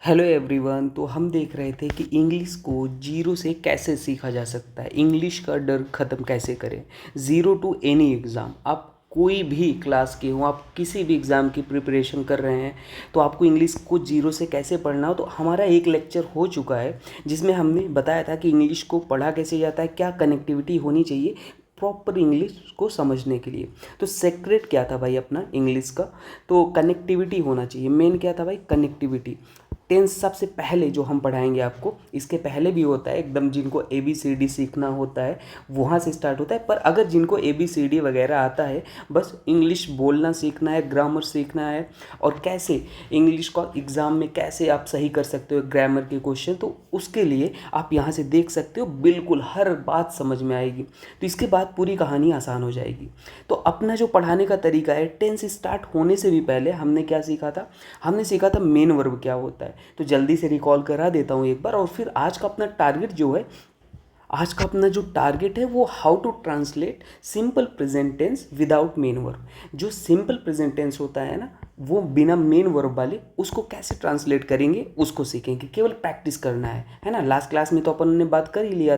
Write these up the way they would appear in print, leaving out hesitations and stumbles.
Hello everyone. तो हम देख रहे थे कि इंग्लिश को जीरो से कैसे सीखा जा सकता है, इंग्लिश का डर ख़त्म कैसे करें। ज़ीरो टू एनी एग्ज़ाम, आप कोई भी क्लास के हो, आप किसी भी एग्ज़ाम की प्रिपरेशन कर रहे हैं तो आपको इंग्लिश को जीरो से कैसे पढ़ना हो। तो हमारा एक लेक्चर हो चुका है जिसमें हमने बताया था कि इंग्लिश को पढ़ा कैसे जाता है, क्या कनेक्टिविटी होनी चाहिए प्रॉपर इंग्लिश को समझने के लिए। तो सेक्रेट क्या था भाई अपना इंग्लिश का, तो कनेक्टिविटी होना चाहिए। मेन क्या था भाई, कनेक्टिविटी। टेंस सबसे पहले जो हम पढ़ाएंगे आपको, इसके पहले भी होता है एकदम, जिनको ए बी सी डी सीखना होता है वहाँ से स्टार्ट होता है। पर अगर जिनको ए बी सी डी वगैरह आता है, बस इंग्लिश बोलना सीखना है, ग्रामर सीखना है और कैसे इंग्लिश को एग्ज़ाम में कैसे आप सही कर सकते हो ग्रामर के क्वेश्चन, तो उसके लिए आप यहाँ से देख सकते हो, बिल्कुल हर बात समझ में आएगी। तो इसके बाद पूरी कहानी आसान हो जाएगी। तो अपना जो पढ़ाने का तरीका है, टेंस स्टार्ट होने से भी पहले हमने क्या सीखा था, हमने सीखा था मेन वर्ब क्या होता है। तो जल्दी से रिकॉल करा देता हूँ एक बार। और फिर आज का अपना टारगेट जो है, आज का अपना जो टारगेट है वो how to translate simple present tense without main verb. जो सिंपल प्रेजेंट टेंस होता है ना, वो बिना मेन वर्ब वाले, उसको कैसे ट्रांसलेट करेंगे उसको सीखेंगे। केवल प्रैक्टिस करना है ना। लास्ट क्लास में तो अपन ने बात कर ही लिया।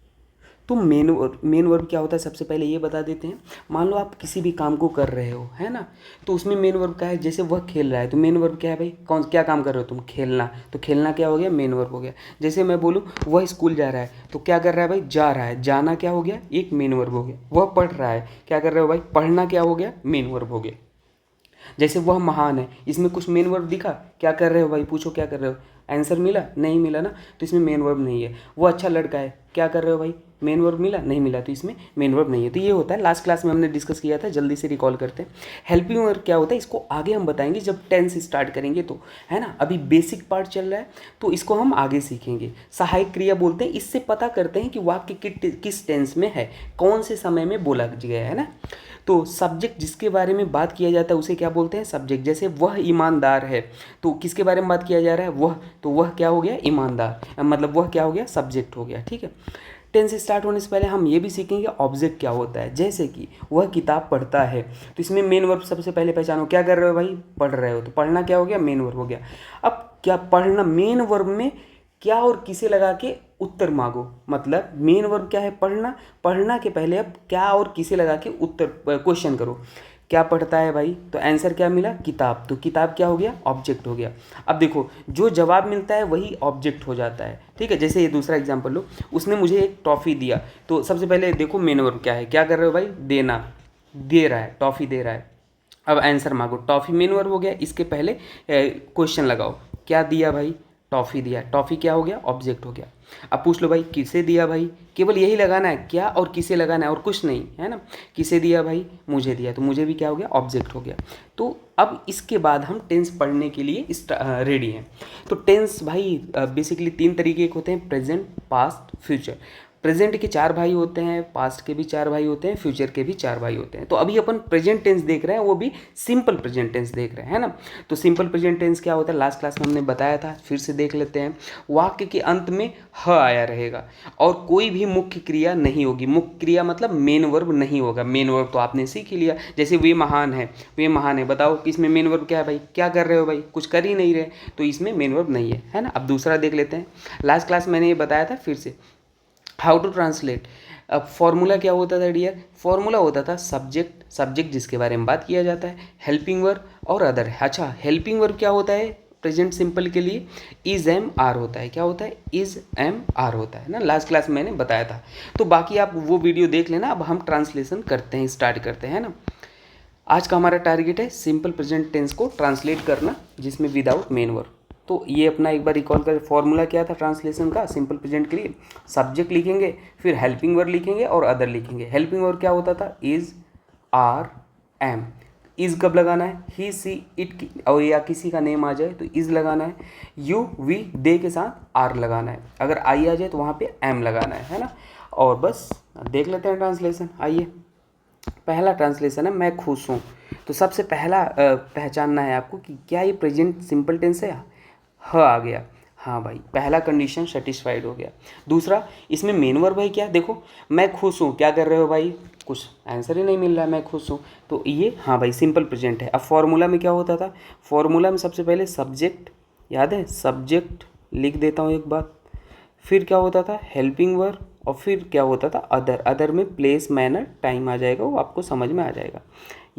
तो मेन वर्ब क्या होता है, सबसे पहले ये बता देते हैं। मान लो आप किसी भी काम को कर रहे हो, है ना, तो उसमें मेन वर्ब क्या है। जैसे वह खेल रहा है तो मेन वर्ब क्या है भाई, कौन क्या काम कर रहे हो तुम, खेलना। तो खेलना क्या हो गया, मेन वर्ब हो गया। जैसे मैं बोलूँ वह स्कूल जा रहा है, तो क्या कर रहा है भाई, जा रहा है। जाना क्या हो गया, एक मेन वर्ब हो गया। वह पढ़ रहा है, क्या कर रहे हो भाई, पढ़ना क्या हो गया, मेन वर्ब हो गया। जैसे वह महान है, इसमें कुछ मेन वर्ब दिखा, क्या कर रहे हो भाई, पूछो क्या कर रहे हो, आंसर मिला, नहीं मिला ना, तो इसमें मेन वर्ब नहीं है। वो अच्छा लड़का है, क्या कर रहे हो भाई, मेन वर्ब मिला, नहीं मिला, तो इसमें मेन वर्ब नहीं है। तो ये होता है, लास्ट क्लास में हमने डिस्कस किया था, जल्दी से रिकॉल करते हैं। हेल्पिंग वर्ब क्या होता है, इसको आगे हम बताएंगे जब टेंस स्टार्ट करेंगे तो, है ना। अभी बेसिक पार्ट चल रहा है तो इसको हम आगे सीखेंगे। सहायक क्रिया बोलते हैं, इससे पता करते हैं कि वाक्य किस टेंस में है, कौन से समय में बोला गया है ना। तो सब्जेक्ट जिसके बारे में बात किया जाता है उसे क्या बोलते हैं, सब्जेक्ट। जैसे वह ईमानदार है, तो किसके बारे में बात किया जा रहा है, वह, तो वह क्या हो गया, ईमानदार, मतलब वह क्या हो गया, सब्जेक्ट हो गया। ठीक है। टेंस स्टार्ट होने से पहले हम ये भी सीखेंगे ऑब्जेक्ट क्या होता है। जैसे कि वह किताब पढ़ता है, तो इसमें मेन वर्ब सबसे पहले पहचानो, क्या कर रहे हो भाई, पढ़ रहे हो, तो पढ़ना क्या हो गया, मेन वर्ब हो गया। अब क्या पढ़ना, मेन वर्ब में क्या और किसे लगा के उत्तर मांगो, मतलब मेन वर्ब क्या है, पढ़ना। पढ़ना के पहले अब क्या और किसे लगा के उत्तर क्वेश्चन करो। क्या पढ़ता है भाई, तो आंसर क्या मिला, किताब। तो किताब क्या हो गया, ऑब्जेक्ट हो गया। अब देखो, जो जवाब मिलता है वही ऑब्जेक्ट हो जाता है। ठीक है। जैसे ये दूसरा एग्जांपल लो, उसने मुझे एक टॉफ़ी दिया, तो सबसे पहले देखो मेन वर्ब क्या है, क्या कर रहे हो भाई, देना, दे रहा है, टॉफ़ी दे रहा है। अब आंसर मांगो, टॉफ़ी मेन वर्ब हो गया, इसके पहले क्वेश्चन लगाओ, क्या दिया भाई, टॉफ़ी दिया। टॉफ़ी क्या हो गया, ऑब्जेक्ट हो गया। अब पूछ लो भाई किसे दिया भाई, केवल यही लगाना है, क्या और किसे लगाना है और कुछ नहीं, है ना। किसे दिया भाई, मुझे दिया, तो मुझे भी क्या हो गया, ऑब्जेक्ट हो गया। तो अब इसके बाद हम टेंस पढ़ने के लिए रेडी हैं। तो टेंस भाई बेसिकली तीन तरीके के होते हैं, प्रेजेंट, पास्ट, फ्यूचर। प्रेजेंट के चार भाई होते हैं, पास्ट के भी चार भाई होते हैं, फ्यूचर के भी चार भाई होते हैं। तो अभी अपन प्रेजेंट टेंस देख रहे हैं, वो भी सिंपल प्रेजेंट टेंस देख रहे हैं, है ना। तो सिंपल प्रेजेंट टेंस क्या होता है, लास्ट क्लास में हमने बताया था, फिर से देख लेते हैं। वाक्य के अंत में ह आया रहेगा और कोई भी मुख्य क्रिया नहीं होगी। मुख्य क्रिया मतलब मेन वर्ब नहीं होगा। मेन वर्ब तो आपने सीख ही लिया। जैसे वे महान है, वे महान है, बताओ कि इसमें मेन वर्ब क्या है भाई, क्या कर रहे हो भाई, कुछ कर ही नहीं रहे, तो इसमें मेन वर्ब नहीं है ना। अब दूसरा देख लेते हैं। लास्ट क्लास मैंने ये बताया था, फिर से हाउ टू ट्रांसलेट। अब फॉर्मूला क्या होता था डियर, फॉर्मूला होता था सब्जेक्ट, सब्जेक्ट जिसके बारे में बात किया जाता है, हेल्पिंग वर्ब और अदर है। अच्छा, हेल्पिंग वर्ब क्या होता है प्रेजेंट सिंपल के लिए, इज एम आर होता है। क्या होता है, इज एम आर होता है ना। लास्ट क्लास में मैंने बताया था, तो बाकी आप वो वीडियो देख लेना। अब हम ट्रांसलेशन करते हैं, स्टार्ट करते हैं ना। आज का हमारा टारगेट है सिंपल प्रेजेंट टेंस को ट्रांसलेट करना, जिसमें विदाउट मेन वर्ब। तो ये अपना एक बार रिकॉल कर, फॉर्मूला क्या था ट्रांसलेशन का सिंपल प्रेजेंट के लिए, सब्जेक्ट लिखेंगे, फिर हेल्पिंग वर्ब लिखेंगे और अदर लिखेंगे। हेल्पिंग वर्ब क्या होता था, इज, आर, एम। इज कब लगाना है, ही, सी, इट और या किसी का नेम आ जाए तो इज लगाना है। यू, वी, दे के साथ आर लगाना है। अगर आई आ जाए तो वहाँ पे एम लगाना है ना। और बस देख लेते हैं ट्रांसलेशन। आइए, पहला ट्रांसलेशन है मैं खुश हूँ। तो सबसे पहला पहचानना है आपको कि क्या ये प्रेजेंट सिंपल टेंस है। ह आ गया, हाँ भाई, पहला कंडीशन सेटिस्फाइड हो गया। दूसरा, इसमें मेन वर्ब है क्या, देखो मैं खुश हूँ, क्या कर रहे हो भाई, कुछ आंसर ही नहीं मिल रहा है, मैं खुश हूँ, तो ये हाँ भाई सिंपल प्रेजेंट है। अब फॉर्मूला में क्या होता था, फॉर्मूला में सबसे पहले सब्जेक्ट, याद है, सब्जेक्ट लिख देता हूँ एक बात। फिर क्या होता था, हेल्पिंग वर्ब, और फिर क्या होता था, अदर। अदर में प्लेस, मैनर, टाइम आ जाएगा, वो आपको समझ में आ जाएगा।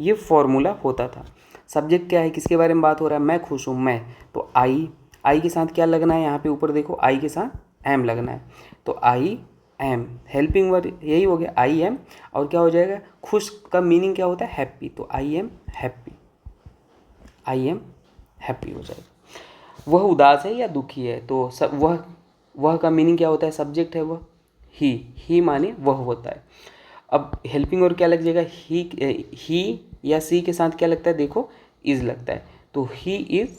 ये फॉर्मूला होता था। सब्जेक्ट क्या है, किसके बारे में बात हो रहा है, मैं खुश हूँ, मैं, तो आई के साथ क्या लगना है, यहाँ पे ऊपर देखो, आई के साथ एम लगना है, तो आई एम। हेल्पिंग वर्ब यही हो गया, आई एम, और क्या हो जाएगा, खुश का मीनिंग क्या होता है, हैप्पी, तो I am happy, I am happy हो जाएगा। वह उदास है या दुखी है, तो वह का मीनिंग क्या होता है, सब्जेक्ट है वह, ही माने वह होता है। अब हेल्पिंग और क्या लग जाएगा, ही या सी के साथ क्या लगता है, देखो इज लगता है, तो ही इज,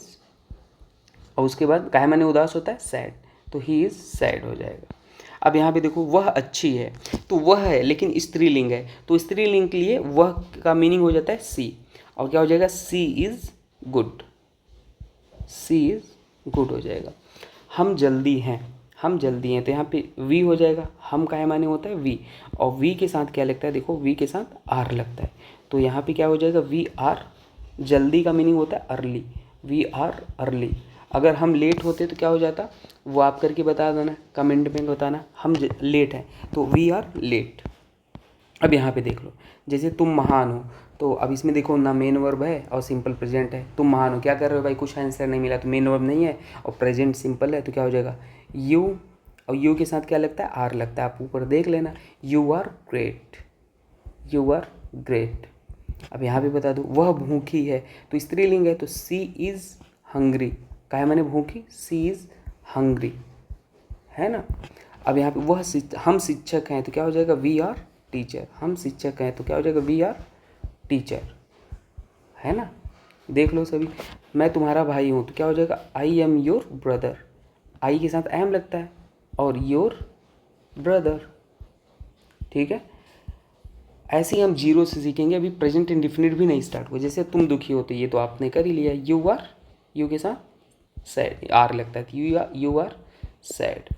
और उसके बाद काहे माने उदास होता है, सैड, तो ही इज सैड हो जाएगा। अब यहाँ पे देखो, वह अच्छी है, तो वह है लेकिन स्त्रीलिंग है, तो स्त्रीलिंग के लिए वह का मीनिंग हो जाता है सी, और क्या हो जाएगा, C is good, C is good हो जाएगा। हम जल्दी हैं, हम जल्दी हैं, तो यहाँ पे वी हो जाएगा, हम काहे माने होता है वी, और वी के साथ क्या लगता है, देखो वी के साथ आर लगता है, तो यहाँ पे क्या हो जाएगा, वी आर। जल्दी का मीनिंग होता है अर्ली, वी आर अर्ली। अगर हम लेट होते तो क्या हो जाता, वो आप करके बता देना, कमेंट में बताना, हम लेट हैं तो वी आर लेट। अब यहाँ पे देख लो, जैसे तुम महान हो, तो अब इसमें देखो ना मेन वर्ब है और सिंपल प्रेजेंट है। तुम महान हो, क्या कर रहे हो भाई, कुछ आंसर नहीं मिला, तो मेन वर्ब नहीं है और प्रेजेंट सिंपल है, तो क्या हो जाएगा, यू, और यू के साथ क्या लगता है, आर लगता है, आप ऊपर देख लेना, you are great, you are great. अब यहाँ पे बता दो, वह भूखी है, तो स्त्रीलिंग है, तो सी इज़ हंग्री, काहे माने भूखी, सी इज़ हंग्री, है ना। अब यहाँ पे हम शिक्षक हैं, तो क्या हो जाएगा, वी आर टीचर, हम शिक्षक हैं, तो क्या हो जाएगा, वी आर टीचर, है ना। देख लो सभी, मैं तुम्हारा भाई हूँ, तो क्या हो जाएगा, आई एम योर ब्रदर, आई के साथ एम लगता है, और योर ब्रदर, ठीक है। ऐसे ही हम जीरो से सीखेंगे, अभी प्रेजेंट इंडिफिनिट भी नहीं स्टार्ट हुआ। जैसे तुम दुखी होते, ये तो आपने कर ही लिया, यू आर, यू के साथ सैड, आर लगता है, यू आर सैड।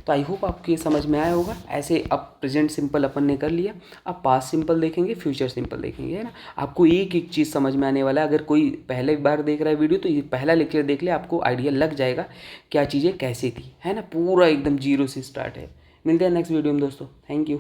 तो आई होप आपको ये समझ में आया होगा। ऐसे अब प्रेजेंट सिंपल अपन ने कर लिया, अब पास्ट सिंपल देखेंगे, फ्यूचर सिंपल देखेंगे, है ना। आपको एक एक चीज़ समझ में आने वाला है। अगर कोई पहले बार देख रहा है वीडियो, तो ये पहला लेक्चर देख ले, आपको आइडिया लग जाएगा क्या चीज़ें कैसे थी, है ना। पूरा एकदम जीरो से स्टार्ट है। मिलते हैं नेक्स्ट वीडियो में दोस्तों, थैंक यू।